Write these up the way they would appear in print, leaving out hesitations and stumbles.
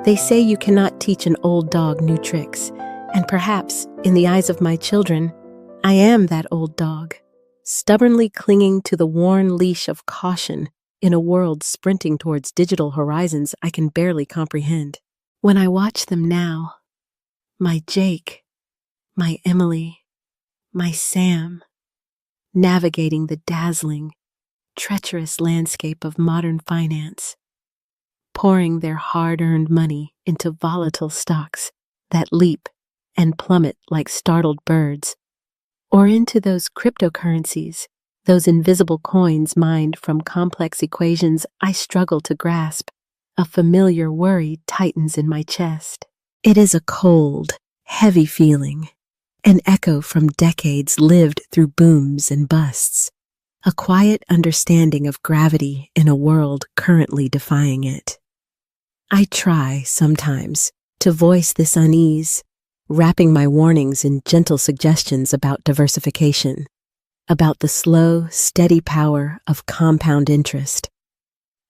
They say you cannot teach an old dog new tricks, and perhaps, in the eyes of my children, I am that old dog, stubbornly clinging to the worn leash of caution in a world sprinting towards digital horizons I can barely comprehend. When I watch them now, my Jake, my Emily, my Sam, navigating the dazzling, treacherous landscape of modern finance, pouring their hard-earned money into volatile stocks that leap and plummet like startled birds, or into those cryptocurrencies, those invisible coins mined from complex equations I struggle to grasp, a familiar worry tightens in my chest. It is a cold, heavy feeling, an echo from decades lived through booms and busts, a quiet understanding of gravity in a world currently defying it. I try, sometimes, to voice this unease, wrapping my warnings in gentle suggestions about diversification, about the slow, steady power of compound interest,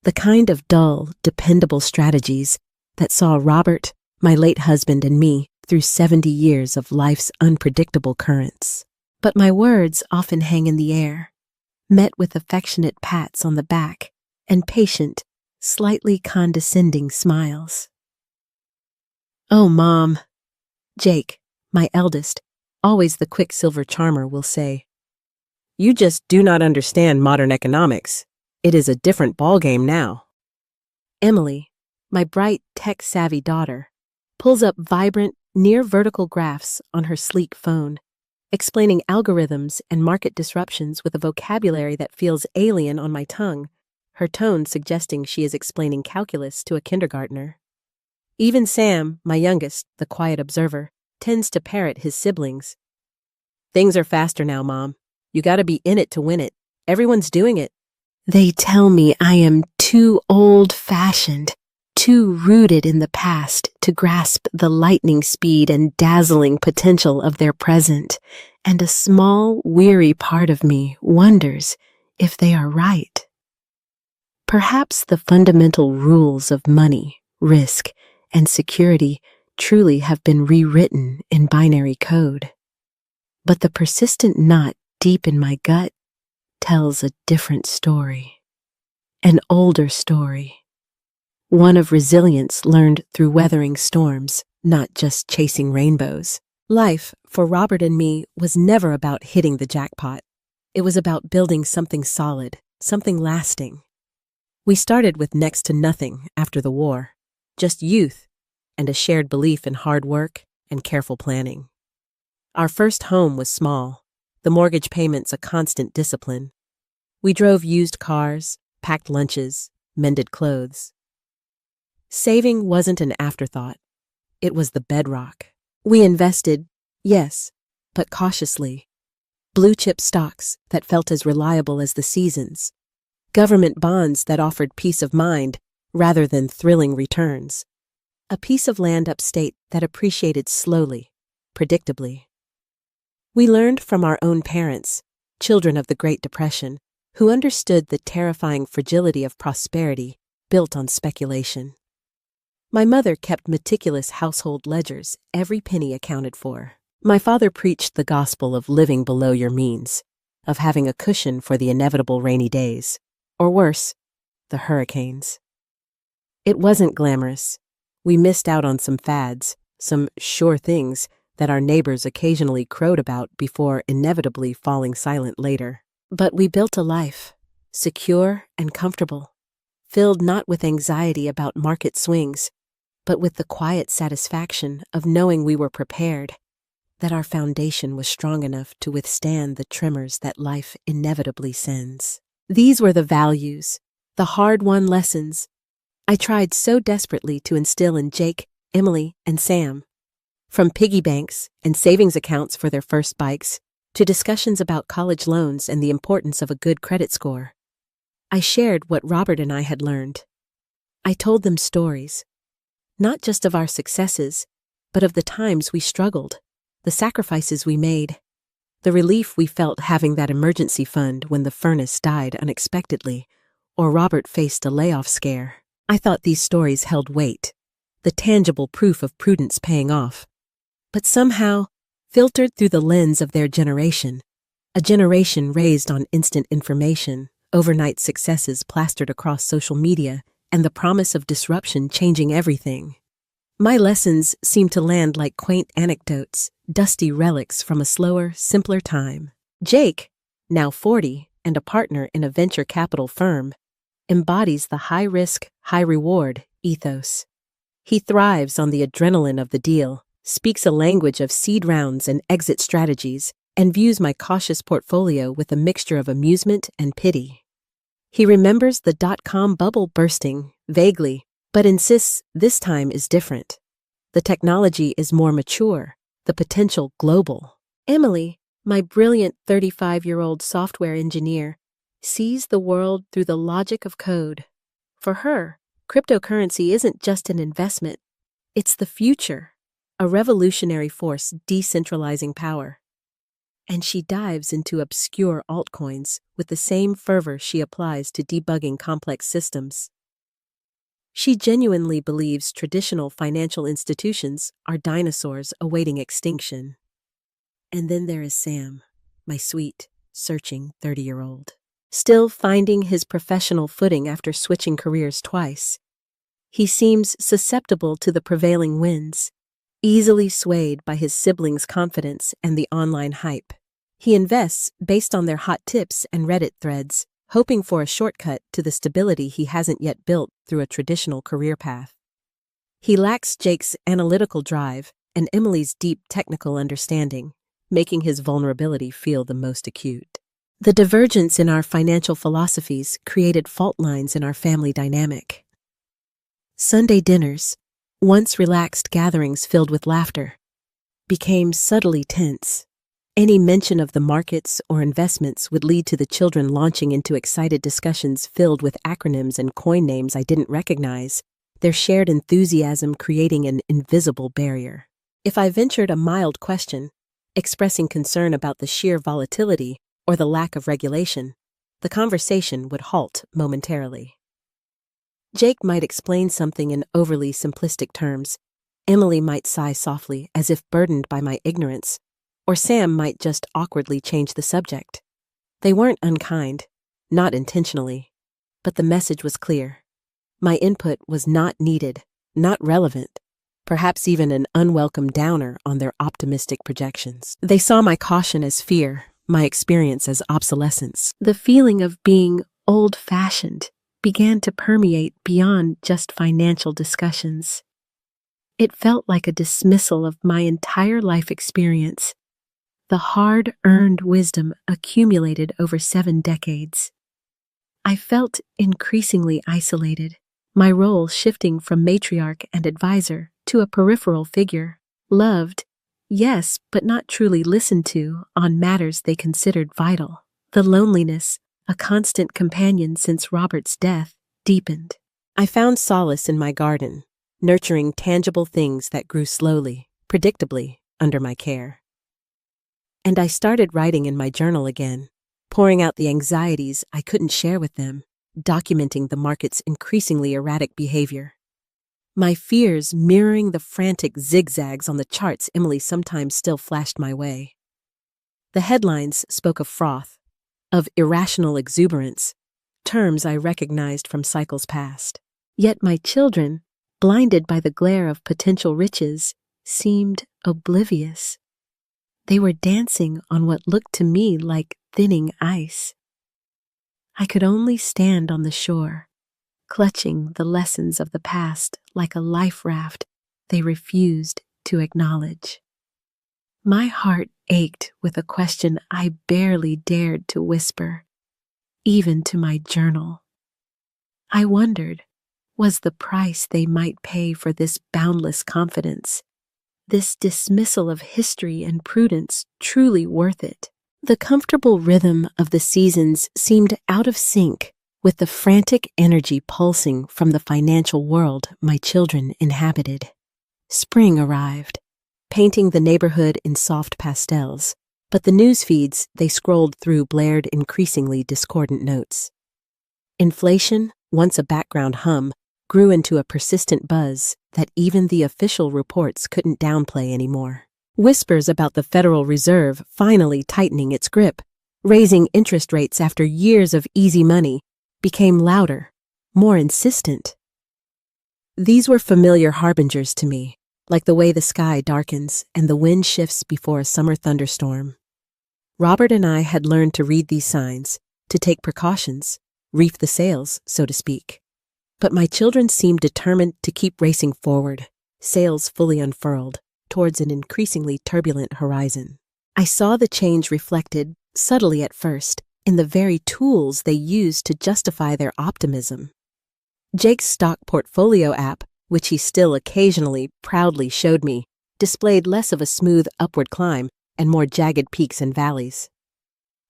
the kind of dull, dependable strategies that saw Robert, my late husband, and me through 70 years of life's unpredictable currents. But my words often hang in the air, met with affectionate pats on the back and patient, slightly condescending smiles. "Oh, Mom," Jake, my eldest, always the quicksilver charmer, will say, "You just do not understand modern economics. It is a different ballgame now." Emily, my bright, tech-savvy daughter, pulls up vibrant, near-vertical graphs on her sleek phone, explaining algorithms and market disruptions with a vocabulary that feels alien on my tongue, her tone suggesting she is explaining calculus to a kindergartner. Even Sam, my youngest, the quiet observer, tends to parrot his siblings. "Things are faster now, Mom. You gotta be in it to win it. Everyone's doing it." They tell me I am too old-fashioned, too rooted in the past to grasp the lightning speed and dazzling potential of their present, and a small, weary part of me wonders if they are right. Perhaps the fundamental rules of money, risk, and security truly have been rewritten in binary code. But the persistent knot deep in my gut tells a different story, an older story, one of resilience learned through weathering storms, not just chasing rainbows. Life, for Robert and me, was never about hitting the jackpot. It was about building something solid, something lasting. We started with next to nothing after the war, just youth and a shared belief in hard work and careful planning. Our first home was small, the mortgage payments a constant discipline. We drove used cars, packed lunches, mended clothes. Saving wasn't an afterthought. It was the bedrock. We invested, yes, but cautiously. Blue-chip stocks that felt as reliable as the seasons. Government bonds that offered peace of mind rather than thrilling returns. A piece of land upstate that appreciated slowly, predictably. We learned from our own parents, children of the Great Depression, who understood the terrifying fragility of prosperity built on speculation. My mother kept meticulous household ledgers, every penny accounted for. My father preached the gospel of living below your means, of having a cushion for the inevitable rainy days, or worse, the hurricanes. It wasn't glamorous. We missed out on some fads, some sure things that our neighbors occasionally crowed about before inevitably falling silent later. But we built a life, secure and comfortable, filled not with anxiety about market swings, but with the quiet satisfaction of knowing we were prepared, that our foundation was strong enough to withstand the tremors that life inevitably sends. These were the values, the hard-won lessons I tried so desperately to instill in Jake, Emily, and Sam. From piggy banks and savings accounts for their first bikes to discussions about college loans and the importance of a good credit score, I shared what Robert and I had learned. I told them stories, not just of our successes, but of the times we struggled, the sacrifices we made, the relief we felt having that emergency fund when the furnace died unexpectedly, or Robert faced a layoff scare. I thought these stories held weight. the tangible proof of prudence paying off. But somehow, filtered through the lens of their generation, a generation raised on instant information, overnight successes plastered across social media, and the promise of disruption changing everything. My lessons seem to land like quaint anecdotes, dusty relics from a slower, simpler time. Jake, now 40 and a partner in a venture capital firm, embodies the high-risk, high-reward ethos. He thrives on the adrenaline of the deal, speaks a language of seed rounds and exit strategies, and views my cautious portfolio with a mixture of amusement and pity. He remembers the dot-com bubble bursting, vaguely, but insists this time is different. The technology is more mature, the potential global. Emily, my brilliant 35-year-old software engineer, sees the world through the logic of code. For her, cryptocurrency isn't just an investment, it's the future, a revolutionary force decentralizing power. And she dives into obscure altcoins with the same fervor she applies to debugging complex systems. She genuinely believes traditional financial institutions are dinosaurs awaiting extinction. And then there is Sam, my sweet, searching 30-year-old. Still finding his professional footing after switching careers twice. He seems susceptible to the prevailing winds, easily swayed by his siblings' confidence and the online hype. He invests based on their hot tips and Reddit threads, hoping for a shortcut to the stability he hasn't yet built through a traditional career path. He lacks Jake's analytical drive and Emily's deep technical understanding, making his vulnerability feel the most acute. The divergence in our financial philosophies created fault lines in our family dynamic. Sunday dinners, once relaxed gatherings filled with laughter, became subtly tense. Any mention of the markets or investments would lead to the children launching into excited discussions filled with acronyms and coin names I didn't recognize, their shared enthusiasm creating an invisible barrier. If I ventured a mild question, expressing concern about the sheer volatility or the lack of regulation, the conversation would halt momentarily. Jake might explain something in overly simplistic terms, Emily might sigh softly as if burdened by my ignorance, or Sam might just awkwardly change the subject. They weren't unkind, not intentionally, but the message was clear. My input was not needed, not relevant, perhaps even an unwelcome downer on their optimistic projections. They saw my caution as fear, my experience as obsolescence. The feeling of being old-fashioned began to permeate beyond just financial discussions. It felt like a dismissal of my entire life experience, the hard-earned wisdom accumulated over 7 decades. I felt increasingly isolated, my role shifting from matriarch and advisor to a peripheral figure, loved, yes, but not truly listened to on matters they considered vital. The loneliness, a constant companion since Robert's death, deepened. I found solace in my garden, nurturing tangible things that grew slowly, predictably, under my care. And I started writing in my journal again, pouring out the anxieties I couldn't share with them, documenting the market's increasingly erratic behavior. My fears mirroring the frantic zigzags on the charts Emily sometimes still flashed my way. The headlines spoke of froth, of irrational exuberance, terms I recognized from cycles past. Yet my children, blinded by the glare of potential riches, seemed oblivious. They were dancing on what looked to me like thinning ice. I could only stand on the shore, clutching the lessons of the past like a life raft they refused to acknowledge. My heart ached with a question I barely dared to whisper, even to my journal. I wondered, was the price they might pay for this boundless confidence, this dismissal of history and prudence, truly worth it? The comfortable rhythm of the seasons seemed out of sync with the frantic energy pulsing from the financial world my children inhabited. Spring arrived, painting the neighborhood in soft pastels, but the news feeds they scrolled through blared increasingly discordant notes. Inflation, once a background hum, grew into a persistent buzz that even the official reports couldn't downplay anymore. Whispers about the Federal Reserve finally tightening its grip, raising interest rates after years of easy money, became louder, more insistent. These were familiar harbingers to me, like the way the sky darkens and the wind shifts before a summer thunderstorm. Robert and I had learned to read these signs, to take precautions, reef the sails, so to speak. But my children seemed determined to keep racing forward, sails fully unfurled, towards an increasingly turbulent horizon. I saw the change reflected, subtly at first, in the very tools they used to justify their optimism. Jake's stock portfolio app, which he still occasionally proudly showed me, displayed less of a smooth upward climb and more jagged peaks and valleys.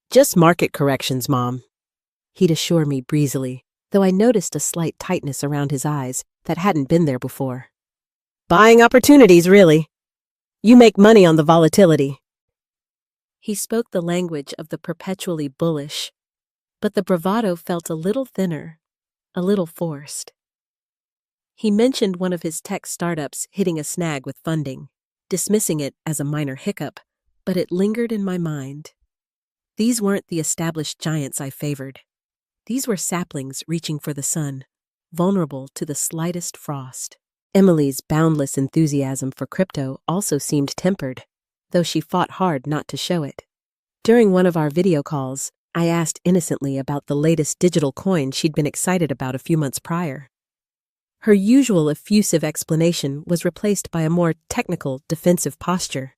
"Just market corrections, Mom," he'd assure me breezily, though I noticed a slight tightness around his eyes that hadn't been there before. "Buying opportunities, really. You make money on the volatility." He spoke the language of the perpetually bullish, but the bravado felt a little thinner, a little forced. He mentioned one of his tech startups hitting a snag with funding, dismissing it as a minor hiccup, but it lingered in my mind. These weren't the established giants I favored. These were saplings reaching for the sun, vulnerable to the slightest frost. Emily's boundless enthusiasm for crypto also seemed tempered, though she fought hard not to show it. During one of our video calls, I asked innocently about the latest digital coin she'd been excited about a few months prior. Her usual effusive explanation was replaced by a more technical, defensive posture.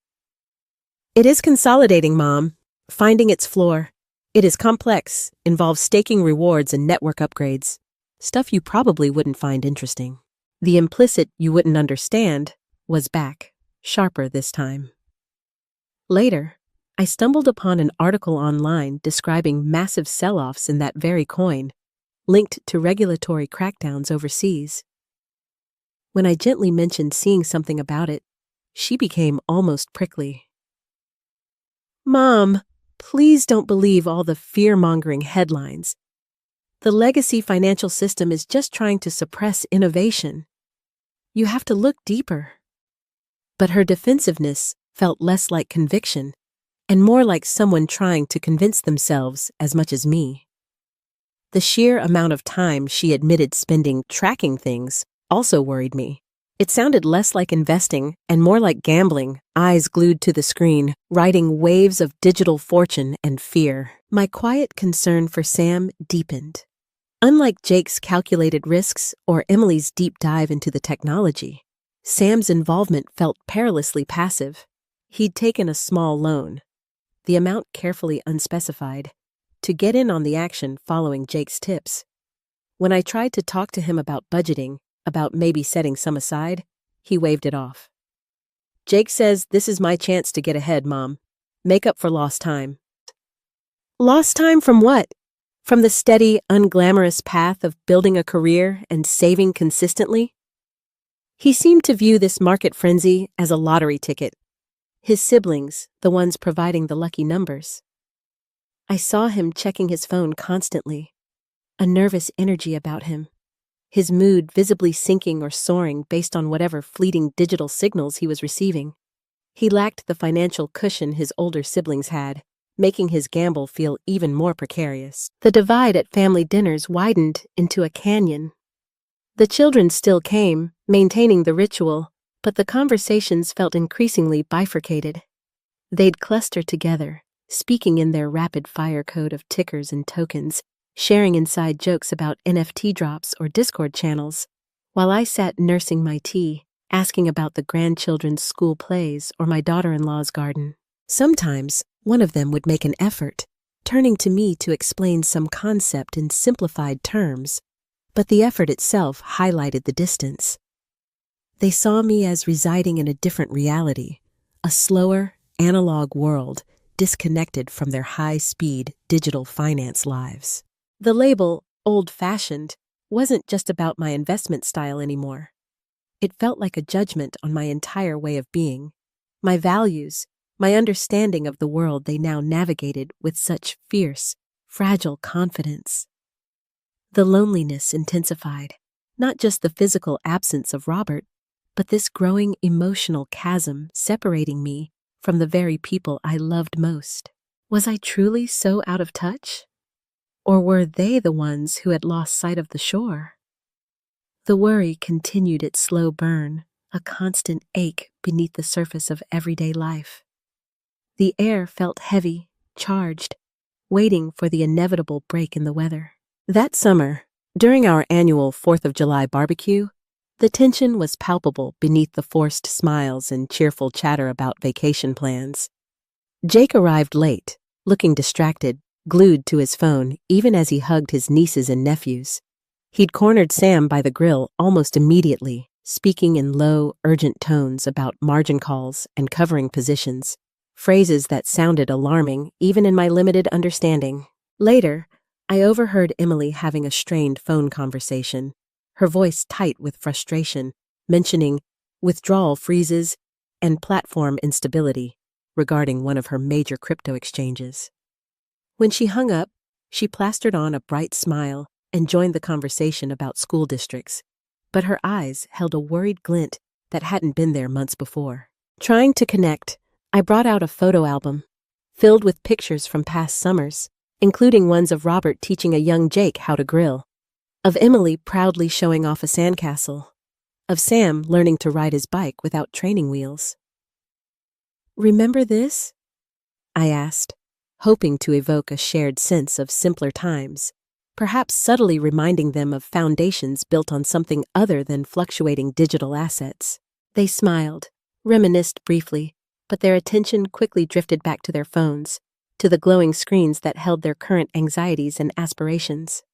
"It is consolidating, Mom, finding its floor. It is complex, involves staking rewards and network upgrades. Stuff you probably wouldn't find interesting." The implicit "you wouldn't understand" was back, sharper this time. Later, I stumbled upon an article online describing massive sell-offs in that very coin, linked to regulatory crackdowns overseas. When I gently mentioned seeing something about it, she became almost prickly. "Mom, please don't believe all the fear-mongering headlines. The legacy financial system is just trying to suppress innovation. You have to look deeper." But her defensiveness felt less like conviction and more like someone trying to convince themselves as much as me. The sheer amount of time she admitted spending tracking things also worried me. It sounded less like investing and more like gambling, eyes glued to the screen, riding waves of digital fortune and fear. My quiet concern for Sam deepened. Unlike Jake's calculated risks or Emily's deep dive into the technology, Sam's involvement felt perilously passive. He'd taken a small loan, the amount carefully unspecified, to get in on the action following Jake's tips. When I tried to talk to him about budgeting, about maybe setting some aside, he waved it off. "Jake says this is my chance to get ahead, Mom. Make up for lost time." Lost time from what? From the steady, unglamorous path of building a career and saving consistently? He seemed to view this market frenzy as a lottery ticket. His siblings, the ones providing the lucky numbers. I saw him checking his phone constantly, a nervous energy about him, his mood visibly sinking or soaring based on whatever fleeting digital signals he was receiving. He lacked the financial cushion his older siblings had, making his gamble feel even more precarious. The divide at family dinners widened into a canyon. The children still came, maintaining the ritual, but the conversations felt increasingly bifurcated. They'd cluster together, speaking in their rapid-fire code of tickers and tokens, sharing inside jokes about NFT drops or Discord channels, while I sat nursing my tea, asking about the grandchildren's school plays or my daughter-in-law's garden. Sometimes, one of them would make an effort, turning to me to explain some concept in simplified terms, but the effort itself highlighted the distance. They saw me as residing in a different reality, a slower, analog world disconnected from their high-speed digital finance lives. The label, old-fashioned, wasn't just about my investment style anymore. It felt like a judgment on my entire way of being, my values, my understanding of the world they now navigated with such fierce, fragile confidence. The loneliness intensified. Not just the physical absence of Robert, but this growing emotional chasm separating me from the very people I loved most. Was I truly so out of touch? Or were they the ones who had lost sight of the shore? The worry continued its slow burn, a constant ache beneath the surface of everyday life. The air felt heavy, charged, waiting for the inevitable break in the weather. That summer, during our annual 4th of July barbecue, the tension was palpable beneath the forced smiles and cheerful chatter about vacation plans. Jake arrived late, looking distracted, glued to his phone even as he hugged his nieces and nephews. He'd cornered Sam by the grill almost immediately, speaking in low, urgent tones about margin calls and covering positions, phrases that sounded alarming even in my limited understanding. Later, I overheard Emily having a strained phone conversation, her voice tight with frustration, mentioning withdrawal freezes and platform instability regarding one of her major crypto exchanges. When she hung up, she plastered on a bright smile and joined the conversation about school districts, but her eyes held a worried glint that hadn't been there months before. Trying to connect, I brought out a photo album, filled with pictures from past summers, including ones of Robert teaching a young Jake how to grill, of Emily proudly showing off a sandcastle, of Sam learning to ride his bike without training wheels. "Remember this?" I asked, hoping to evoke a shared sense of simpler times, perhaps subtly reminding them of foundations built on something other than fluctuating digital assets. They smiled, reminisced briefly, but their attention quickly drifted back to their phones, to the glowing screens that held their current anxieties and aspirations.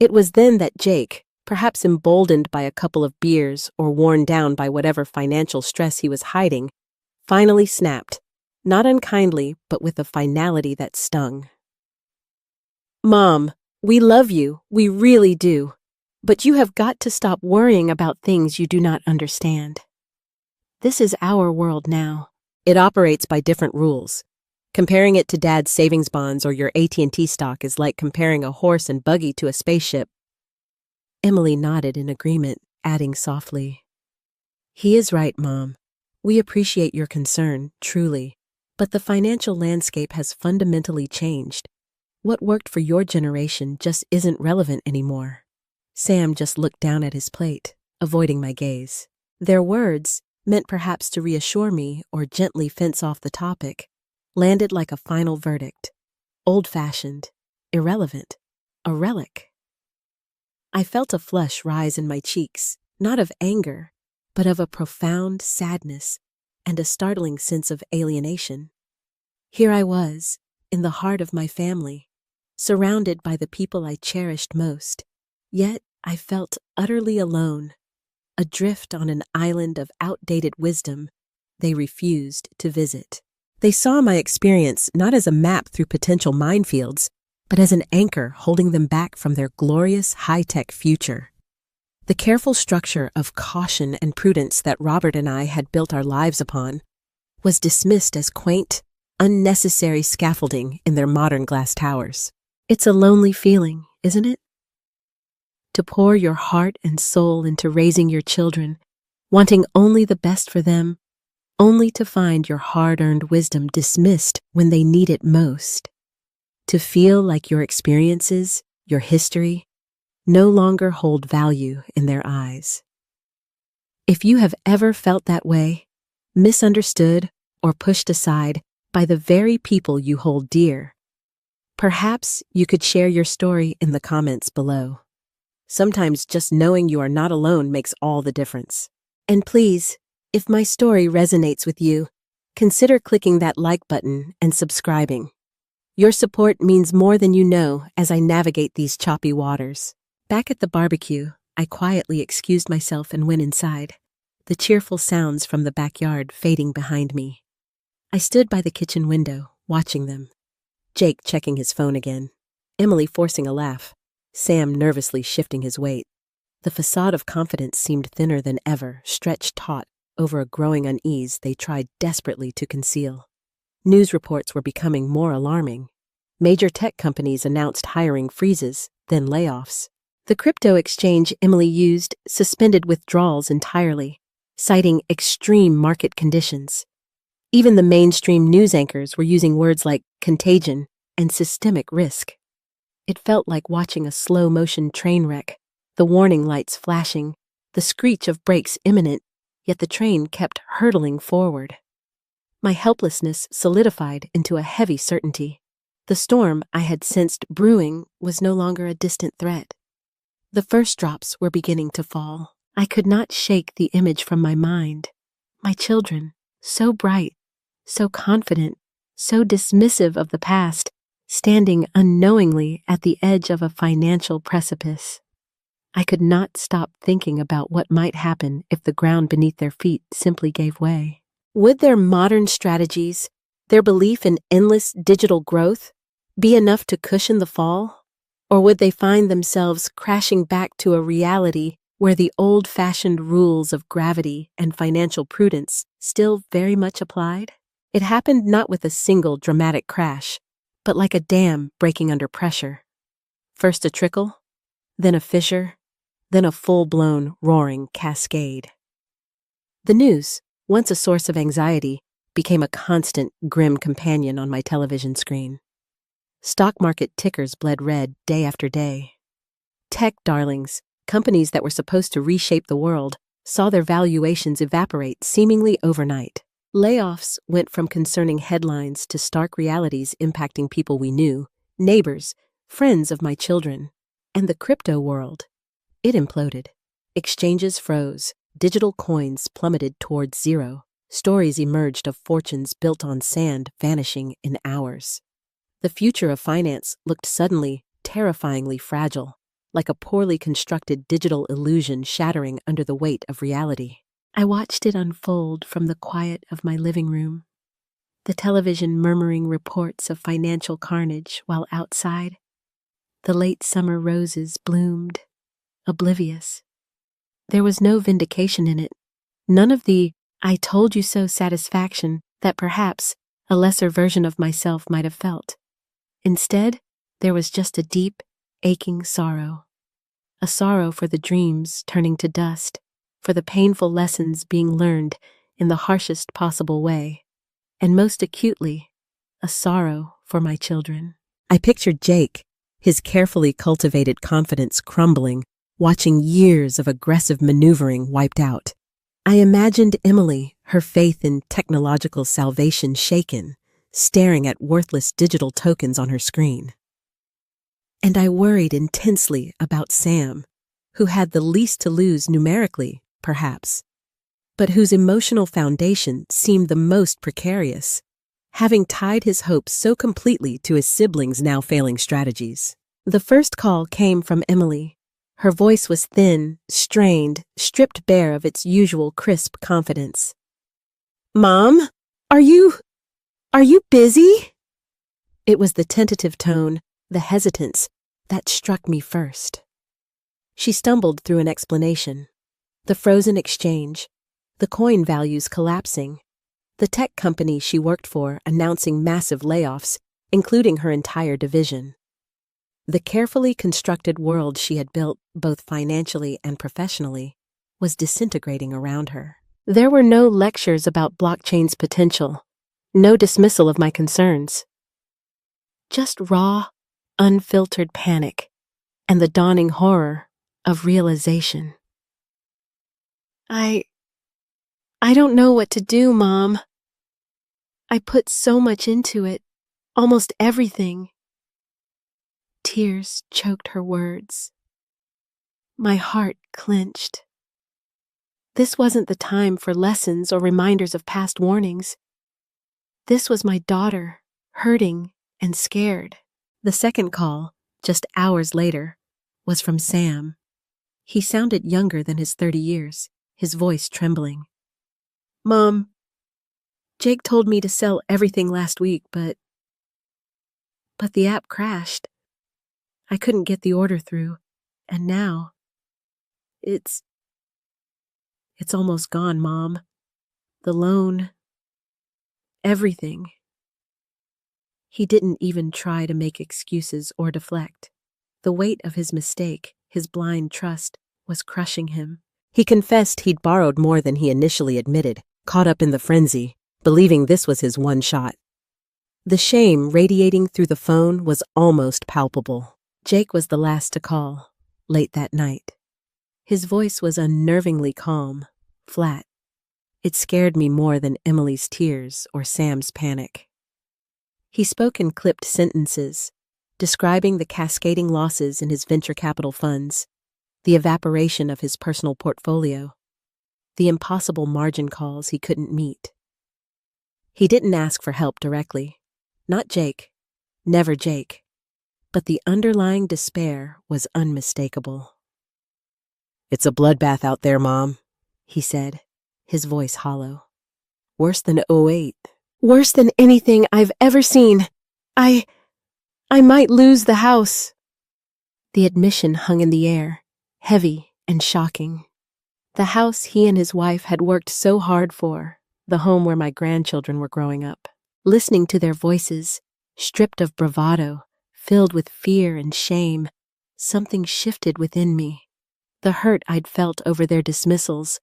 It was then that Jake, perhaps emboldened by a couple of beers or worn down by whatever financial stress he was hiding, finally snapped, not unkindly, but with a finality that stung. "Mom, we love you, we really do, but you have got to stop worrying about things you do not understand. This is our world now. It operates by different rules. Comparing it to Dad's savings bonds or your AT&T stock is like comparing a horse and buggy to a spaceship." Emily nodded in agreement, adding softly, "He is right, Mom. We appreciate your concern, truly, but the financial landscape has fundamentally changed. What worked for your generation just isn't relevant anymore." Sam just looked down at his plate, avoiding my gaze. Their words, meant perhaps to reassure me or gently fence off the topic, landed like a final verdict. Old-fashioned, irrelevant, a relic. I felt a flush rise in my cheeks, not of anger, but of a profound sadness and a startling sense of alienation. Here I was, in the heart of my family, surrounded by the people I cherished most, yet I felt utterly alone, adrift on an island of outdated wisdom they refused to visit. They saw my experience not as a map through potential minefields, but as an anchor holding them back from their glorious high-tech future. The careful structure of caution and prudence that Robert and I had built our lives upon was dismissed as quaint, unnecessary scaffolding in their modern glass towers. It's a lonely feeling, isn't it? To pour your heart and soul into raising your children, wanting only the best for them, only to find your hard-earned wisdom dismissed when they need it most. To feel like your experiences, your history, no longer hold value in their eyes. If you have ever felt that way, misunderstood or pushed aside by the very people you hold dear, perhaps you could share your story in the comments below. Sometimes just knowing you are not alone makes all the difference. And please, if my story resonates with you, consider clicking that like button and subscribing. Your support means more than you know as I navigate these choppy waters. Back at the barbecue, I quietly excused myself and went inside, the cheerful sounds from the backyard fading behind me. I stood by the kitchen window, watching them. Jake checking his phone again, Emily forcing a laugh, Sam nervously shifting his weight. The facade of confidence seemed thinner than ever, stretched taut over a growing unease they tried desperately to conceal. News reports were becoming more alarming. Major tech companies announced hiring freezes, then layoffs. The crypto exchange Emily used suspended withdrawals entirely, citing extreme market conditions. Even the mainstream news anchors were using words like contagion and systemic risk. It felt like watching a slow-motion train wreck, the warning lights flashing, the screech of brakes imminent, yet the train kept hurtling forward. My helplessness solidified into a heavy certainty. The storm I had sensed brewing was no longer a distant threat. The first drops were beginning to fall. I could not shake the image from my mind. My children, so bright, so confident, so dismissive of the past, standing unknowingly at the edge of a financial precipice. I could not stop thinking about what might happen if the ground beneath their feet simply gave way. Would their modern strategies, their belief in endless digital growth, be enough to cushion the fall? Or would they find themselves crashing back to a reality where the old-fashioned rules of gravity and financial prudence still very much applied? It happened not with a single dramatic crash, but like a dam breaking under pressure. First a trickle, then a fissure, then a full-blown, roaring cascade. The news, once a source of anxiety, became a constant, grim companion on my television screen. Stock market tickers bled red day after day. Tech darlings, companies that were supposed to reshape the world, saw their valuations evaporate seemingly overnight. Layoffs went from concerning headlines to stark realities impacting people we knew, neighbors, friends of my children. And the crypto world, it imploded. Exchanges froze, digital coins plummeted towards zero, stories emerged of fortunes built on sand vanishing in hours. The future of finance looked suddenly terrifyingly fragile, like a poorly constructed digital illusion shattering under the weight of reality. I watched it unfold from the quiet of my living room, the television murmuring reports of financial carnage while outside, the late summer roses bloomed, oblivious. There was no vindication in it, none of the "I told you so" satisfaction that perhaps a lesser version of myself might have felt. Instead, there was just a deep, aching sorrow. A sorrow for the dreams turning to dust, for the painful lessons being learned in the harshest possible way, and most acutely, a sorrow for my children. I pictured Jake, his carefully cultivated confidence crumbling, watching years of aggressive maneuvering wiped out. I imagined Emily, her faith in technological salvation shaken, staring at worthless digital tokens on her screen. And I worried intensely about Sam, who had the least to lose numerically, perhaps, but whose emotional foundation seemed the most precarious, having tied his hopes so completely to his siblings' now failing strategies. The first call came from Emily. Her voice was thin, strained, stripped bare of its usual crisp confidence. "Mom, are you busy?" It was the tentative tone, the hesitance, that struck me first. She stumbled through an explanation. The frozen exchange, the coin values collapsing, the tech company she worked for announcing massive layoffs, including her entire division. The carefully constructed world she had built, both financially and professionally, was disintegrating around her. There were no lectures about blockchain's potential, no dismissal of my concerns. Just raw, unfiltered panic and the dawning horror of realization. I don't know what to do, Mom. I put so much into it, almost everything. Tears choked her words. My heart clenched. This wasn't the time for lessons or reminders of past warnings. This was my daughter, hurting and scared. The second call, just hours later, was from Sam. He sounded younger than his 30 years, his voice trembling. "Mom, Jake told me to sell everything last week, but the app crashed. I couldn't get the order through, and now it's almost gone, Mom. The loan, everything." He didn't even try to make excuses or deflect. The weight of his mistake, His blind trust was crushing him. He confessed he'd borrowed more than he initially admitted, caught up in the frenzy, believing this was his one shot. The shame radiating through the phone was almost palpable. Jake was the last to call, late that night. His voice was unnervingly calm, flat. It scared me more than Emily's tears or Sam's panic. He spoke in clipped sentences, describing the cascading losses in his venture capital funds, the evaporation of his personal portfolio, the impossible margin calls he couldn't meet. He didn't ask for help directly. Not Jake, never Jake, but the underlying despair was unmistakable. "It's a bloodbath out there, Mom," he said, his voice hollow. "Worse than '08. Worse than anything I've ever seen. I might lose the house." The admission hung in the air, heavy and shocking. The house he and his wife had worked so hard for, the home where my grandchildren were growing up. Listening to their voices, stripped of bravado, filled with fear and shame, something shifted within me. The hurt I'd felt over their dismissals,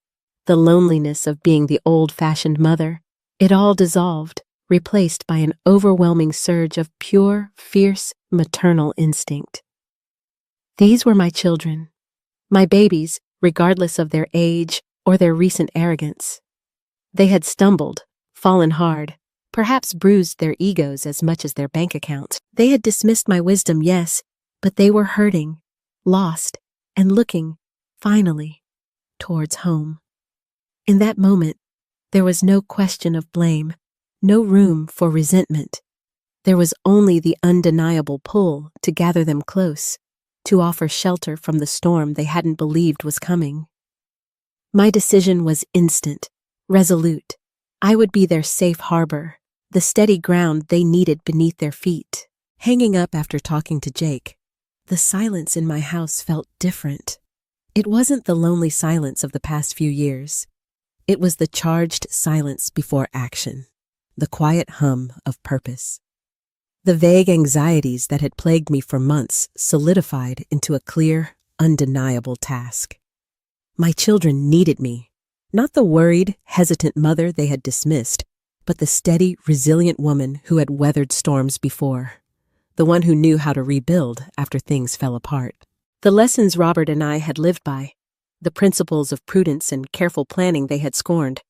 the loneliness of being the old-fashioned mother, it all dissolved, replaced by an overwhelming surge of pure, fierce, maternal instinct. These were my children, my babies, regardless of their age or their recent arrogance. They had stumbled, fallen hard, perhaps bruised their egos as much as their bank accounts. They had dismissed my wisdom, yes, but they were hurting, lost, and looking, finally, towards home. In that moment, there was no question of blame, no room for resentment. There was only the undeniable pull to gather them close, to offer shelter from the storm they hadn't believed was coming. My decision was instant, resolute. I would be their safe harbor, the steady ground they needed beneath their feet. Hanging up after talking to Jake, the silence in my house felt different. It wasn't the lonely silence of the past few years. It was the charged silence before action, the quiet hum of purpose. The vague anxieties that had plagued me for months solidified into a clear, undeniable task. My children needed me, not the worried, hesitant mother they had dismissed, but the steady, resilient woman who had weathered storms before, the one who knew how to rebuild after things fell apart. The lessons Robert and I had lived by, the principles of prudence and careful planning they had scorned,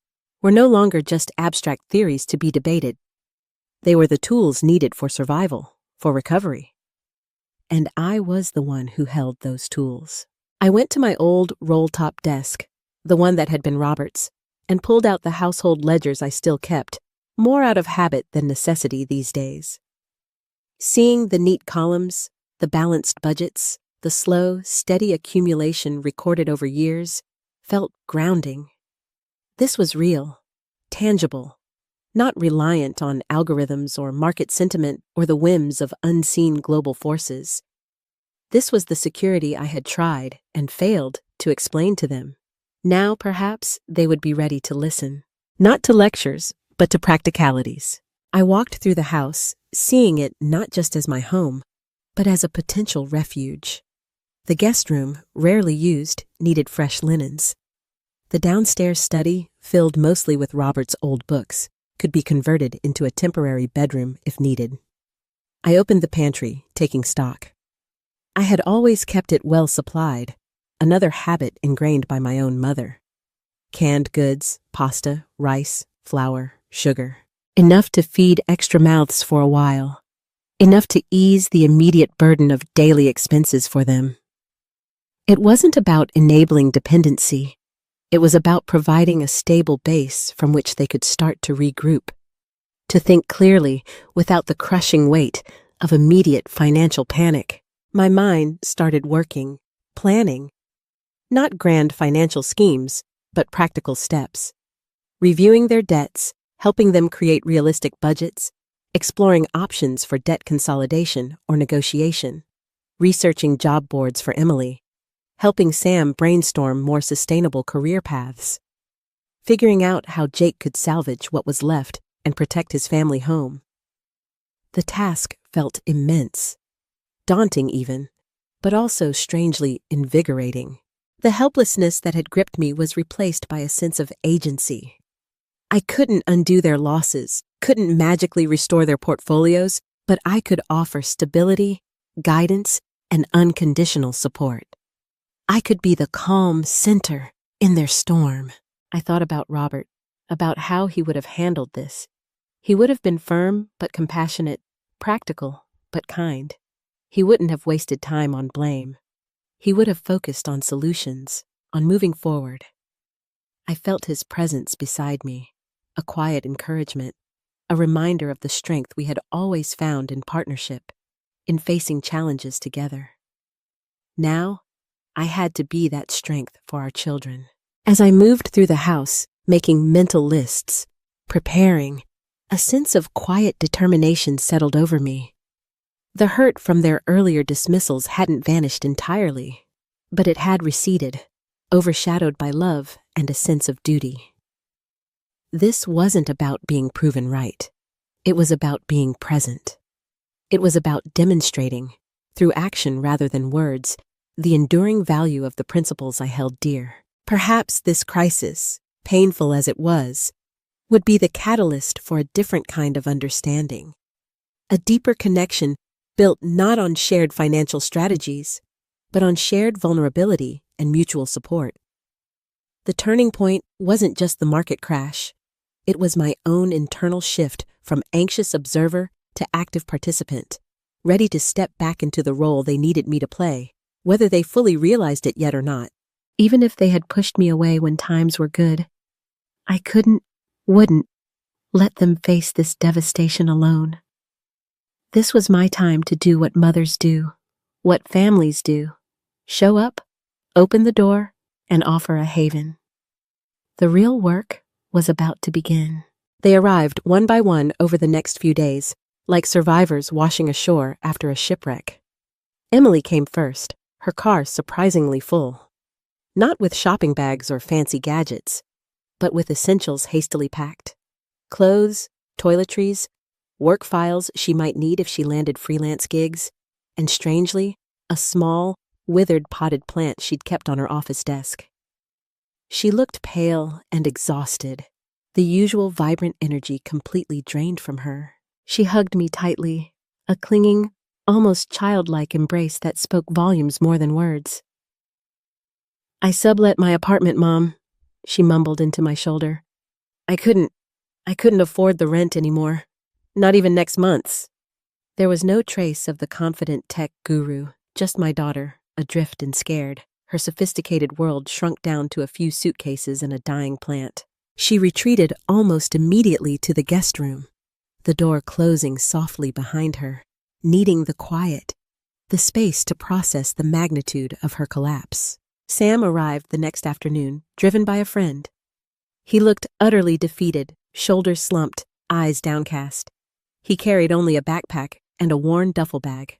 were no longer just abstract theories to be debated. They were the tools needed for survival, for recovery. And I was the one who held those tools. I went to my old roll-top desk, the one that had been Robert's, and pulled out the household ledgers I still kept, more out of habit than necessity these days. Seeing the neat columns, the balanced budgets, the slow, steady accumulation recorded over years, felt grounding. This was real, tangible, not reliant on algorithms or market sentiment or the whims of unseen global forces. This was the security I had tried and failed to explain to them. Now, perhaps, they would be ready to listen. Not to lectures, but to practicalities. I walked through the house, seeing it not just as my home, but as a potential refuge. The guest room, rarely used, needed fresh linens. The downstairs study, filled mostly with Robert's old books, could be converted into a temporary bedroom if needed. I opened the pantry, taking stock. I had always kept it well supplied, another habit ingrained by my own mother. Canned goods, pasta, rice, flour, sugar. Enough to feed extra mouths for a while. Enough to ease the immediate burden of daily expenses for them. It wasn't about enabling dependency. It was about providing a stable base from which they could start to regroup, to think clearly without the crushing weight of immediate financial panic. My mind started working, planning. Not grand financial schemes, but practical steps. Reviewing their debts, helping them create realistic budgets, exploring options for debt consolidation or negotiation, researching job boards for Emily, helping Sam brainstorm more sustainable career paths, figuring out how Jake could salvage what was left and protect his family home. The task felt immense, daunting even, but also strangely invigorating. The helplessness that had gripped me was replaced by a sense of agency. I couldn't undo their losses, couldn't magically restore their portfolios, but I could offer stability, guidance, and unconditional support. I could be the calm center in their storm. I thought about Robert, about how he would have handled this. He would have been firm but compassionate, practical but kind. He wouldn't have wasted time on blame. He would have focused on solutions, on moving forward. I felt his presence beside me, a quiet encouragement, a reminder of the strength we had always found in partnership, in facing challenges together. Now, I had to be that strength for our children. As I moved through the house, making mental lists, preparing, a sense of quiet determination settled over me. The hurt from their earlier dismissals hadn't vanished entirely, but it had receded, overshadowed by love and a sense of duty. This wasn't about being proven right. It was about being present. It was about demonstrating, through action rather than words, the enduring value of the principles I held dear. Perhaps this crisis, painful as it was, would be the catalyst for a different kind of understanding. A deeper connection built not on shared financial strategies, but on shared vulnerability and mutual support. The turning point wasn't just the market crash. It was my own internal shift from anxious observer to active participant, ready to step back into the role they needed me to play, whether they fully realized it yet or not. Even if they had pushed me away when times were good, I wouldn't let them face this devastation alone. This was my time to do what mothers do, what families do: show up, open the door, and offer a haven. The real work was about to begin. They arrived one by one over the next few days, like survivors washing ashore after a shipwreck. Emily came first, her car surprisingly full. Not with shopping bags or fancy gadgets, but with essentials hastily packed. Clothes, toiletries, work files she might need if she landed freelance gigs, and strangely, a small, withered potted plant she'd kept on her office desk. She looked pale and exhausted, the usual vibrant energy completely drained from her. She hugged me tightly, a clinging, almost childlike embrace that spoke volumes more than words. "I sublet my apartment, Mom," she mumbled into my shoulder. I couldn't afford the rent anymore, not even next month's." There was no trace of the confident tech guru, just my daughter, adrift and scared, her sophisticated world shrunk down to a few suitcases and a dying plant. She retreated almost immediately to the guest room, the door closing softly behind her, needing the quiet, the space to process the magnitude of her collapse. Sam arrived the next afternoon, driven by a friend. He looked utterly defeated, shoulders slumped, eyes downcast. He carried only a backpack and a worn duffel bag.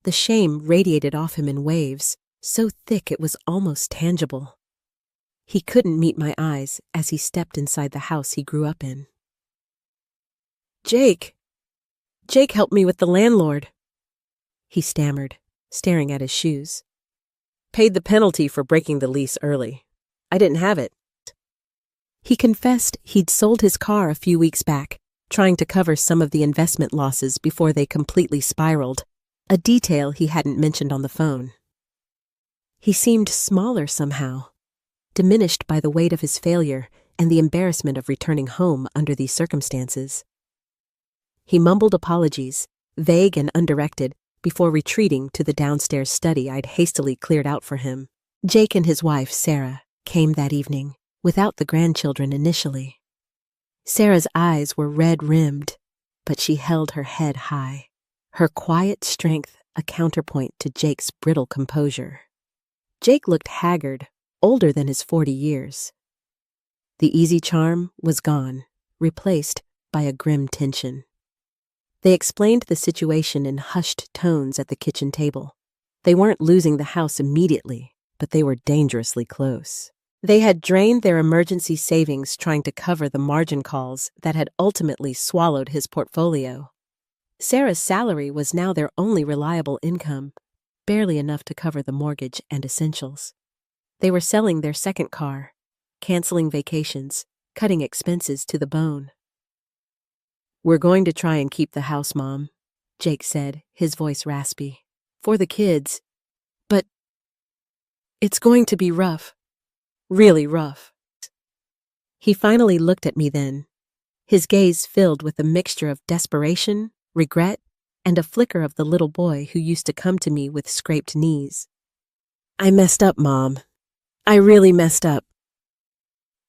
The shame radiated off him in waves, so thick it was almost tangible. He couldn't meet my eyes as he stepped inside the house he grew up in. Jake helped me with the landlord," he stammered, staring at his shoes. "Paid the penalty for breaking the lease early. I didn't have it." He confessed he'd sold his car a few weeks back, trying to cover some of the investment losses before they completely spiraled, a detail he hadn't mentioned on the phone. He seemed smaller somehow, diminished by the weight of his failure and the embarrassment of returning home under these circumstances. He mumbled apologies, vague and undirected, before retreating to the downstairs study I'd hastily cleared out for him. Jake and his wife, Sarah, came that evening, without the grandchildren initially. Sarah's eyes were red-rimmed, but she held her head high, her quiet strength a counterpoint to Jake's brittle composure. Jake looked haggard, older than his 40 years. The easy charm was gone, replaced by a grim tension. They explained the situation in hushed tones at the kitchen table. They weren't losing the house immediately, but they were dangerously close. They had drained their emergency savings trying to cover the margin calls that had ultimately swallowed his portfolio. Sarah's salary was now their only reliable income, barely enough to cover the mortgage and essentials. They were selling their second car, canceling vacations, cutting expenses to the bone. "We're going to try and keep the house, Mom," Jake said, his voice raspy. "For the kids. But it's going to be rough. Really rough." He finally looked at me then, his gaze filled with a mixture of desperation, regret, and a flicker of the little boy who used to come to me with scraped knees. "I messed up, Mom. I really messed up."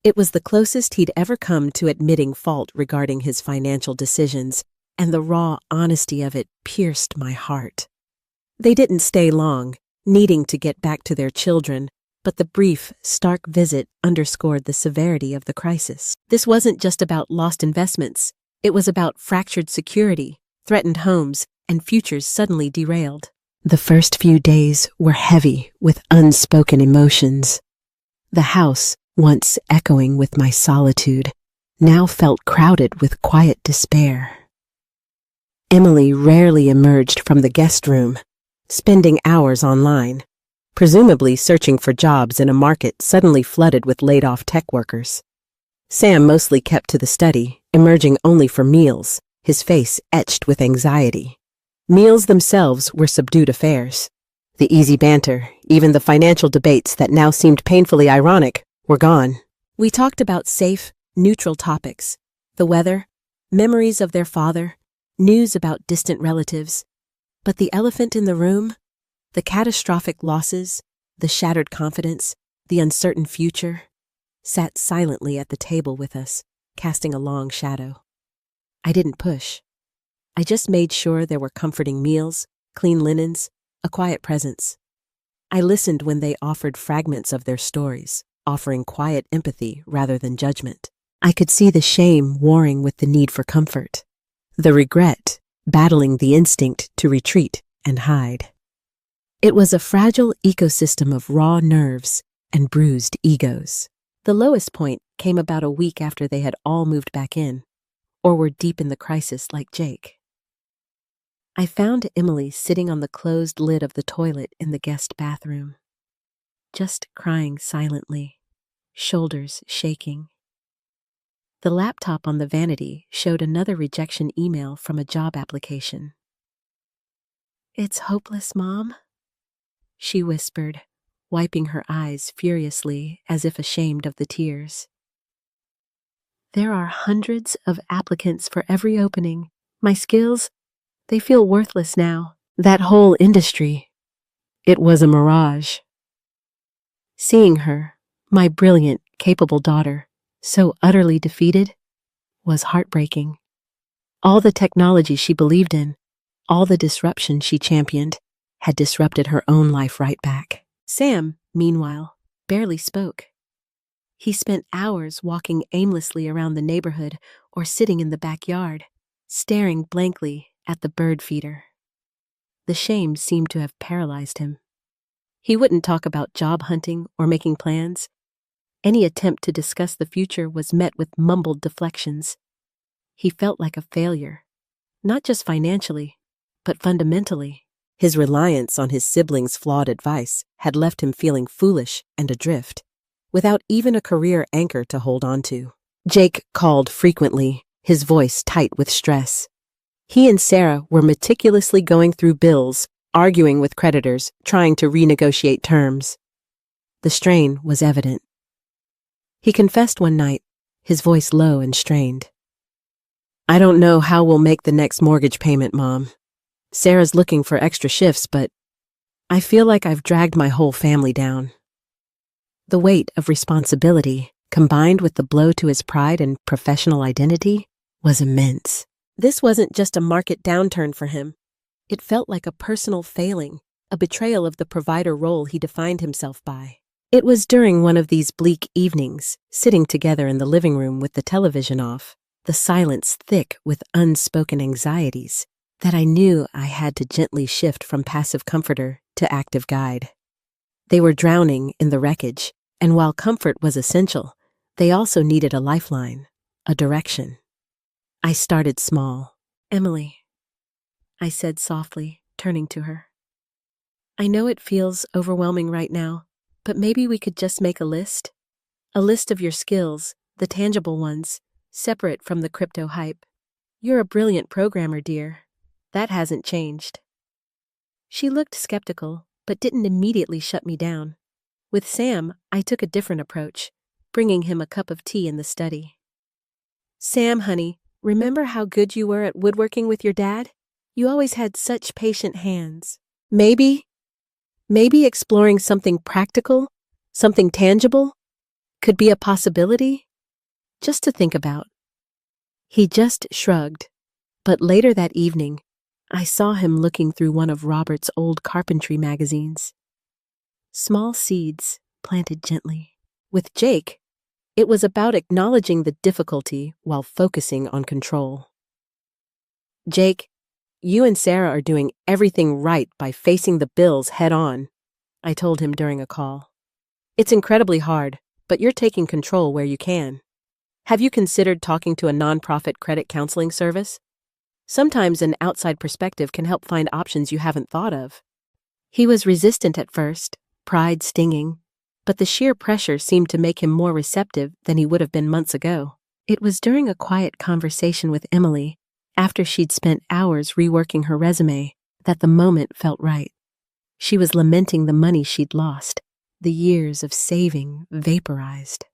It was the closest he'd ever come to admitting fault regarding his financial decisions, and the raw honesty of it pierced my heart. They didn't stay long, needing to get back to their children, but the brief, stark visit underscored the severity of the crisis. This wasn't just about lost investments. It was about fractured security, threatened homes, and futures suddenly derailed. The first few days were heavy with unspoken emotions. The house, once echoing with my solitude, now felt crowded with quiet despair. Emily rarely emerged from the guest room, spending hours online, presumably searching for jobs in a market suddenly flooded with laid-off tech workers. Sam mostly kept to the study, emerging only for meals, his face etched with anxiety. Meals themselves were subdued affairs. The easy banter, even the financial debates that now seemed painfully ironic, were gone. We talked about safe, neutral topics: the weather, memories of their father, news about distant relatives. But the elephant in the room, the catastrophic losses, the shattered confidence, the uncertain future, sat silently at the table with us, casting a long shadow. I didn't push. I just made sure there were comforting meals, clean linens, a quiet presence. I listened when they offered fragments of their stories, offering quiet empathy rather than judgment. I could see the shame warring with the need for comfort, the regret battling the instinct to retreat and hide. It was a fragile ecosystem of raw nerves and bruised egos. The lowest point came about a week after they had all moved back in, or were deep in the crisis like Jake. I found Emily sitting on the closed lid of the toilet in the guest bathroom, just crying silently, shoulders shaking. The laptop on the vanity showed another rejection email from a job application. "It's hopeless, Mom," she whispered, wiping her eyes furiously as if ashamed of the tears. "There are hundreds of applicants for every opening. My skills, they feel worthless now. That whole industry, it was a mirage." Seeing her, my brilliant, capable daughter, so utterly defeated, was heartbreaking. All the technology she believed in, all the disruption she championed, had disrupted her own life right back. Sam, meanwhile, barely spoke. He spent hours walking aimlessly around the neighborhood or sitting in the backyard, staring blankly at the bird feeder. The shame seemed to have paralyzed him. He wouldn't talk about job hunting or making plans. Any attempt to discuss the future was met with mumbled deflections. He felt like a failure, not just financially, but fundamentally. His reliance on his siblings' flawed advice had left him feeling foolish and adrift, without even a career anchor to hold on to. Jake called frequently, his voice tight with stress. He and Sarah were meticulously going through bills, arguing with creditors, trying to renegotiate terms. The strain was evident. He confessed one night, his voice low and strained. "I don't know how we'll make the next mortgage payment, Mom. Sarah's looking for extra shifts, but I feel like I've dragged my whole family down." The weight of responsibility, combined with the blow to his pride and professional identity, was immense. This wasn't just a market downturn for him. It felt like a personal failing, a betrayal of the provider role he defined himself by. It was during one of these bleak evenings, sitting together in the living room with the television off, the silence thick with unspoken anxieties, that I knew I had to gently shift from passive comforter to active guide. They were drowning in the wreckage, and while comfort was essential, they also needed a lifeline, a direction. I started small. "Emily," I said softly, turning to her. I know it feels overwhelming right now, but maybe we could just make a list? A list of your skills, the tangible ones, separate from the crypto hype. You're a brilliant programmer, dear. That hasn't changed. She looked skeptical, but didn't immediately shut me down. With Sam, I took a different approach, bringing him a cup of tea in the study. Sam, honey, remember how good you were at woodworking with your dad? You always had such patient hands. Maybe exploring something practical, something tangible, could be a possibility? Just to think about. He just shrugged, but later that evening, I saw him looking through one of Robert's old carpentry magazines. Small seeds planted gently. With Jake, it was about acknowledging the difficulty while focusing on control. Jake, you and Sarah are doing everything right by facing the bills head on, I told him during a call. It's incredibly hard, but you're taking control where you can. Have you considered talking to a nonprofit credit counseling service? Sometimes an outside perspective can help find options you haven't thought of. He was resistant at first, pride stinging, but the sheer pressure seemed to make him more receptive than he would have been months ago. It was during a quiet conversation with Emily, after she'd spent hours reworking her resume, that the moment felt right. She was lamenting the money she'd lost, the years of saving vaporized.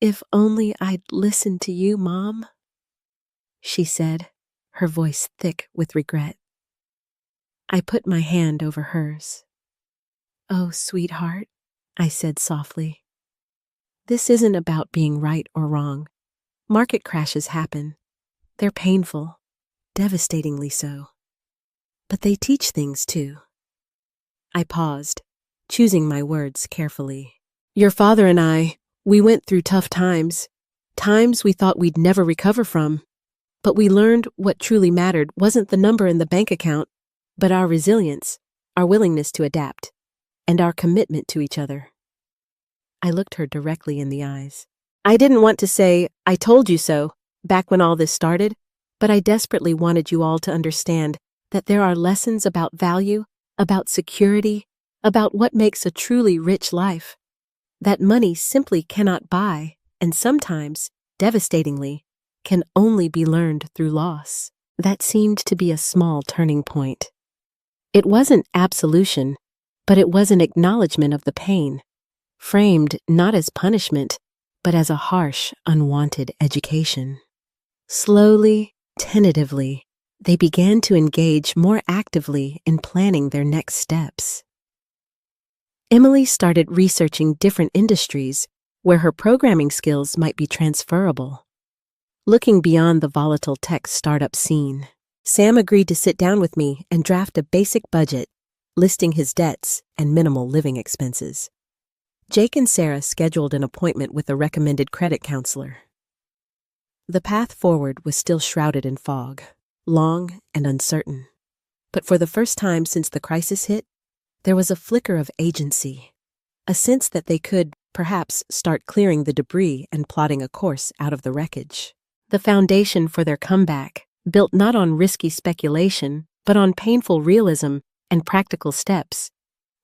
If only I'd listened to you, Mom, she said, her voice thick with regret. I put my hand over hers. Oh, sweetheart, I said softly. This isn't about being right or wrong. Market crashes happen. They're painful, devastatingly so. But they teach things too. I paused, choosing my words carefully. Your father and I, we went through tough times we thought we'd never recover from. But we learned what truly mattered wasn't the number in the bank account, but our resilience, our willingness to adapt, and our commitment to each other. I looked her directly in the eyes. I didn't want to say, I told you so, back when all this started, but I desperately wanted you all to understand that there are lessons about value, about security, about what makes a truly rich life. That money simply cannot buy, and sometimes, devastatingly, can only be learned through loss. That seemed to be a small turning point. It wasn't absolution, but it was an acknowledgement of the pain, framed not as punishment, but as a harsh, unwanted education. Slowly, tentatively, they began to engage more actively in planning their next steps. Emily started researching different industries where her programming skills might be transferable. Looking beyond the volatile tech startup scene, Sam agreed to sit down with me and draft a basic budget, listing his debts and minimal living expenses. Jake and Sarah scheduled an appointment with a recommended credit counselor. The path forward was still shrouded in fog, long and uncertain. But for the first time since the crisis hit, there was a flicker of agency, a sense that they could, perhaps, start clearing the debris and plotting a course out of the wreckage. The foundation for their comeback, built not on risky speculation, but on painful realism and practical steps,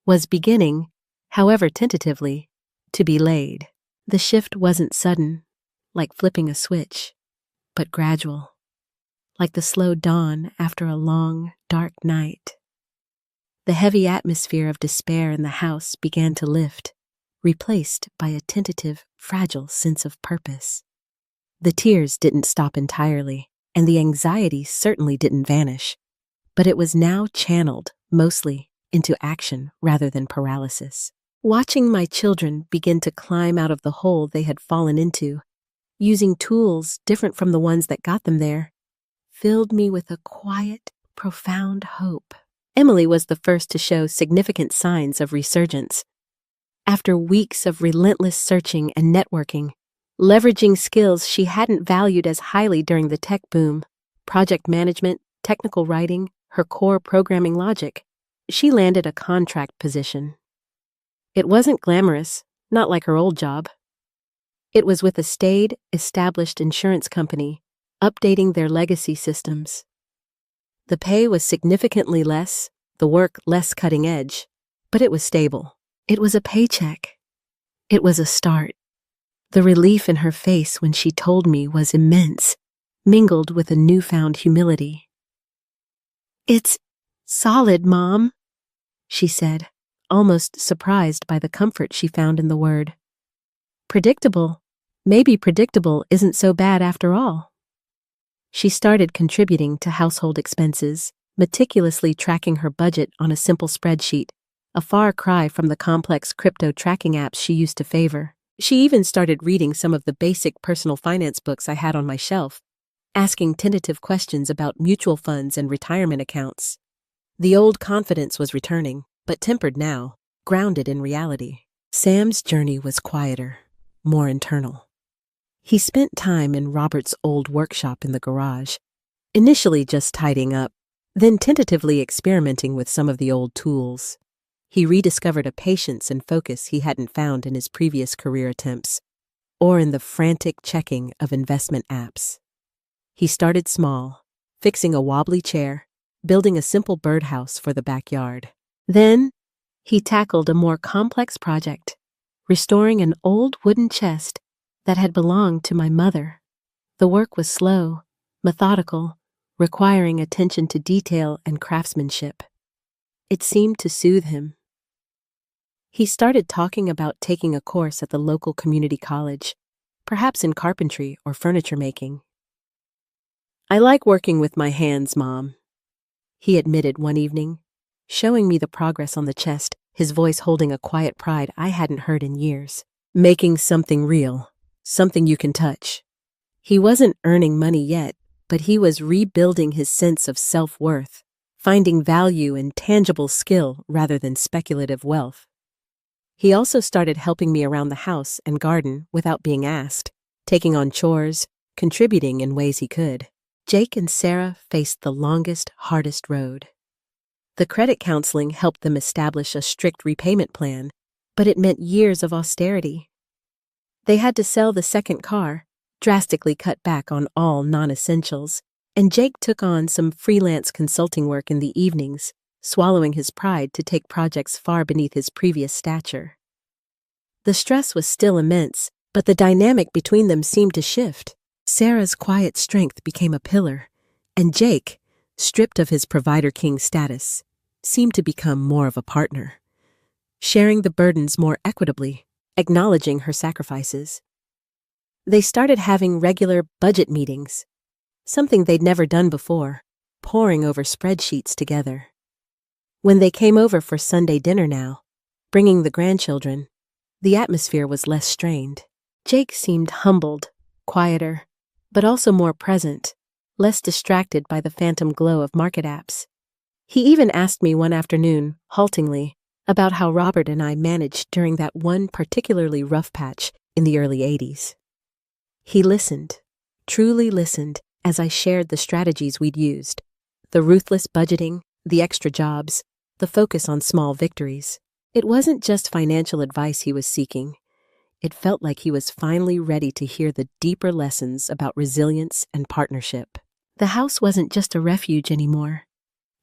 was beginning, however tentatively, to be laid. The shift wasn't sudden, like flipping a switch, but gradual, like the slow dawn after a long, dark night. The heavy atmosphere of despair in the house began to lift, replaced by a tentative, fragile sense of purpose. The tears didn't stop entirely, and the anxiety certainly didn't vanish, but it was now channeled, mostly, into action rather than paralysis. Watching my children begin to climb out of the hole they had fallen into, using tools different from the ones that got them there, filled me with a quiet, profound hope. Emily was the first to show significant signs of resurgence. After weeks of relentless searching and networking, leveraging skills she hadn't valued as highly during the tech boom, project management, technical writing, her core programming logic, she landed a contract position. It wasn't glamorous, not like her old job. It was with a staid, established insurance company, updating their legacy systems. The pay was significantly less, the work less cutting edge, but it was stable. It was a paycheck. It was a start. The relief in her face when she told me was immense, mingled with a newfound humility. "It's solid, Mom," she said, almost surprised by the comfort she found in the word. Predictable. Maybe predictable isn't so bad after all. She started contributing to household expenses, meticulously tracking her budget on a simple spreadsheet, a far cry from the complex crypto tracking apps she used to favor. She even started reading some of the basic personal finance books I had on my shelf, asking tentative questions about mutual funds and retirement accounts. The old confidence was returning, but tempered now, grounded in reality. Sam's journey was quieter, more internal. He spent time in Robert's old workshop in the garage, initially just tidying up, then tentatively experimenting with some of the old tools. He rediscovered a patience and focus he hadn't found in his previous career attempts, or in the frantic checking of investment apps. He started small, fixing a wobbly chair, building a simple birdhouse for the backyard. Then, he tackled a more complex project, restoring an old wooden chest that had belonged to my mother. The work was slow, methodical, requiring attention to detail and craftsmanship. It seemed to soothe him. He started talking about taking a course at the local community college, perhaps in carpentry or furniture making. "I like working with my hands, Mom," he admitted one evening, showing me the progress on the chest, his voice holding a quiet pride I hadn't heard in years. "Making something real, something you can touch." He wasn't earning money yet, but he was rebuilding his sense of self-worth, finding value in tangible skill rather than speculative wealth. He also started helping me around the house and garden without being asked, taking on chores, contributing in ways he could. Jake and Sarah faced the longest, hardest road. The credit counseling helped them establish a strict repayment plan, but it meant years of austerity. They had to sell the second car, drastically cut back on all non-essentials, and Jake took on some freelance consulting work in the evenings, swallowing his pride to take projects far beneath his previous stature. The stress was still immense, but the dynamic between them seemed to shift. Sarah's quiet strength became a pillar, and Jake, stripped of his provider king status, seemed to become more of a partner, sharing the burdens more equitably, acknowledging her sacrifices. They started having regular budget meetings, something they'd never done before, poring over spreadsheets together. When they came over for Sunday dinner now, bringing the grandchildren, the atmosphere was less strained. Jake seemed humbled, quieter, but also more present, less distracted by the phantom glow of market apps. He even asked me one afternoon, haltingly, about how Robert and I managed during that one particularly rough patch in the early 80s. He listened, truly listened, as I shared the strategies we'd used, the ruthless budgeting, the extra jobs, the focus on small victories. It wasn't just financial advice he was seeking. It felt like he was finally ready to hear the deeper lessons about resilience and partnership. The house wasn't just a refuge anymore.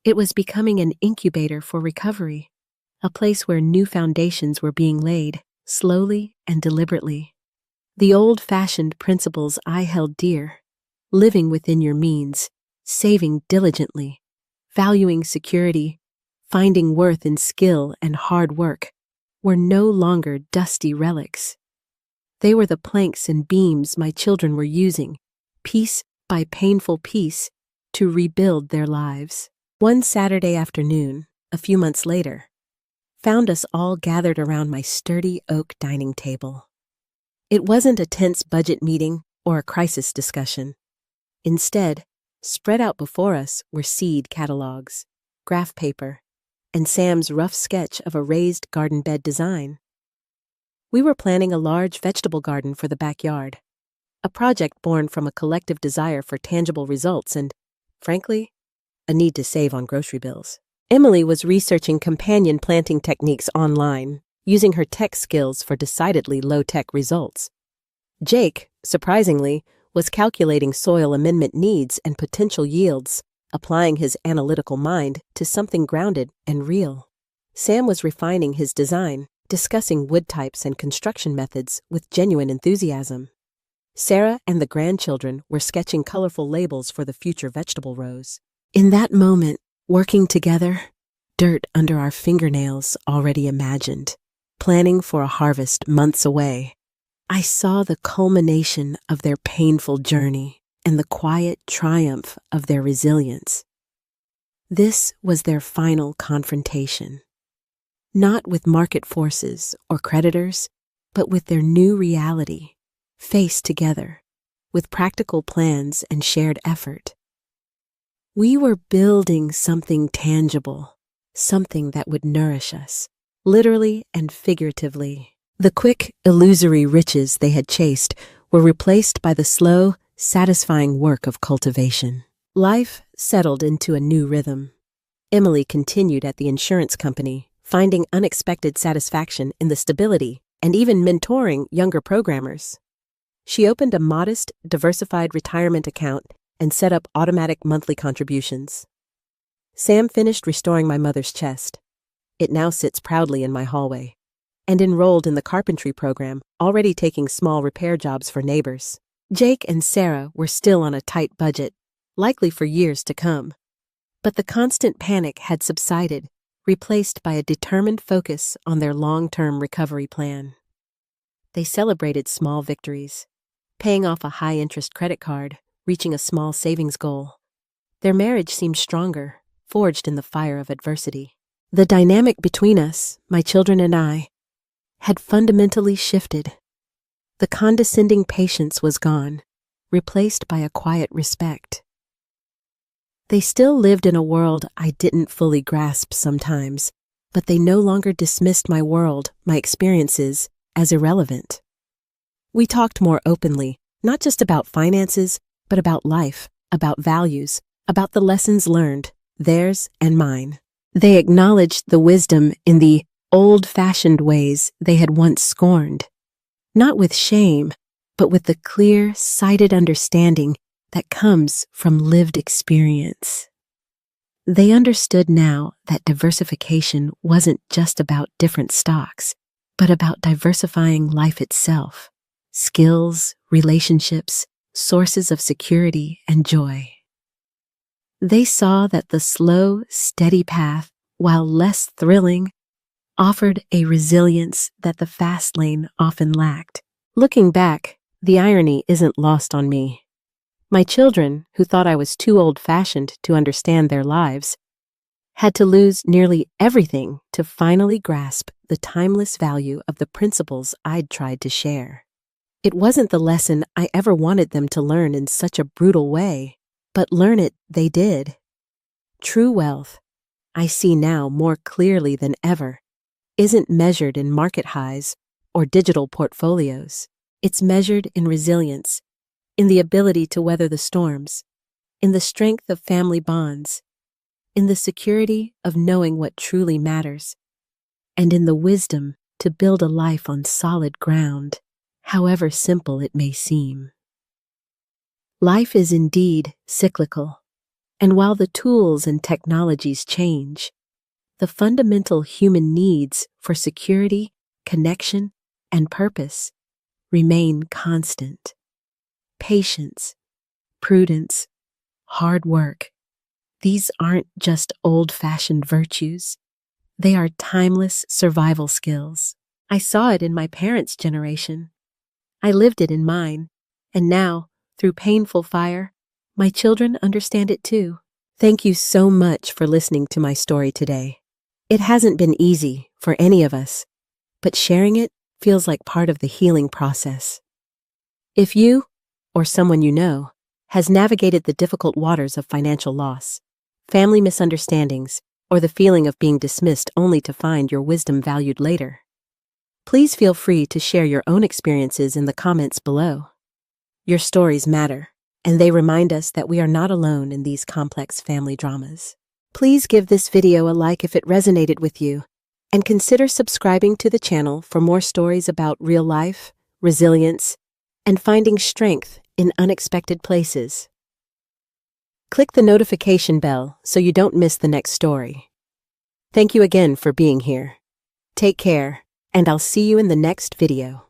It was becoming an incubator for recovery, a place where new foundations were being laid, slowly and deliberately. The old-fashioned principles I held dear, living within your means, saving diligently, valuing security, finding worth in skill and hard work, were no longer dusty relics. They were the planks and beams my children were using, piece by painful piece, to rebuild their lives. One Saturday afternoon, a few months later, found us all gathered around my sturdy oak dining table. It wasn't a tense budget meeting or a crisis discussion. Instead, spread out before us were seed catalogs, graph paper, and Sam's rough sketch of a raised garden bed design. We were planning a large vegetable garden for the backyard, a project born from a collective desire for tangible results and, frankly, a need to save on grocery bills. Emily was researching companion planting techniques online, using her tech skills for decidedly low-tech results. Jake, surprisingly, was calculating soil amendment needs and potential yields, applying his analytical mind to something grounded and real. Sam was refining his design, discussing wood types and construction methods with genuine enthusiasm. Sarah and the grandchildren were sketching colorful labels for the future vegetable rows. In that moment, working together, dirt under our fingernails already imagined, planning for a harvest months away, I saw the culmination of their painful journey and the quiet triumph of their resilience. This was their final confrontation. Not with market forces or creditors, but with their new reality, faced together, with practical plans and shared effort. We were building something tangible, something that would nourish us, literally and figuratively. The quick, illusory riches they had chased were replaced by the slow, satisfying work of cultivation. Life settled into a new rhythm. Emily continued at the insurance company, finding unexpected satisfaction in the stability and even mentoring younger programmers. She opened a modest, diversified retirement account and set up automatic monthly contributions. Sam finished restoring my mother's chest. It now sits proudly in my hallway, and enrolled in the carpentry program, already taking small repair jobs for neighbors. Jake and Sarah were still on a tight budget, likely for years to come. But the constant panic had subsided, replaced by a determined focus on their long-term recovery plan. They celebrated small victories, paying off a high-interest credit card, reaching a small savings goal. Their marriage seemed stronger, forged in the fire of adversity. The dynamic between us, my children and I, had fundamentally shifted. The condescending patience was gone, replaced by a quiet respect. They still lived in a world I didn't fully grasp sometimes, but they no longer dismissed my world, my experiences, as irrelevant. We talked more openly, not just about finances, but about life, about values, about the lessons learned, theirs and mine. They acknowledged the wisdom in the old-fashioned ways they had once scorned, not with shame, but with the clear, sighted understanding that comes from lived experience. They understood now that diversification wasn't just about different stocks, but about diversifying life itself, skills, relationships, sources of security and joy. They saw that the slow, steady path, while less thrilling, offered a resilience that the fast lane often lacked. Looking back, the irony isn't lost on me. My children, who thought I was too old-fashioned to understand their lives, had to lose nearly everything to finally grasp the timeless value of the principles I'd tried to share. It wasn't the lesson I ever wanted them to learn in such a brutal way, but learn it they did. True wealth, I see now more clearly than ever, isn't measured in market highs or digital portfolios. It's measured in resilience, in the ability to weather the storms, in the strength of family bonds, in the security of knowing what truly matters, and in the wisdom to build a life on solid ground, however simple it may seem. Life is indeed cyclical, and while the tools and technologies change, the fundamental human needs for security, connection, and purpose remain constant. Patience, prudence, hard work, these aren't just old-fashioned virtues. They are timeless survival skills. I saw it in my parents' generation. I lived it in mine, and now, through painful fire, my children understand it too. Thank you so much for listening to my story today. It hasn't been easy for any of us, but sharing it feels like part of the healing process. If you, or someone you know, has navigated the difficult waters of financial loss, family misunderstandings, or the feeling of being dismissed only to find your wisdom valued later, please feel free to share your own experiences in the comments below. Your stories matter, and they remind us that we are not alone in these complex family dramas. Please give this video a like if it resonated with you, and consider subscribing to the channel for more stories about real life, resilience, and finding strength in unexpected places. Click the notification bell so you don't miss the next story. Thank you again for being here. Take care, and I'll see you in the next video.